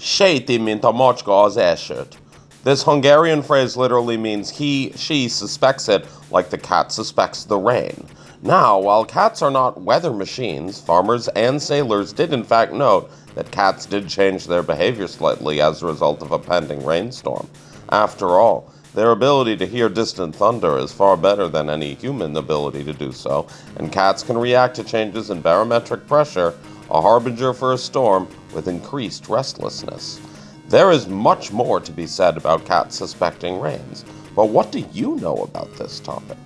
Sejti, mint a macska az esőt. This Hungarian phrase literally means she suspects it like the cat suspects the rain. Now, while cats are not weather machines, farmers and sailors did in fact note that cats did change their behavior slightly as a result of a pending rainstorm. After all, their ability to hear distant thunder is far better than any human ability to do so, and cats can react to changes in barometric pressure, a harbinger for a storm, with increased restlessness. There is much more to be said about cats suspecting rains, but what do you know about this topic?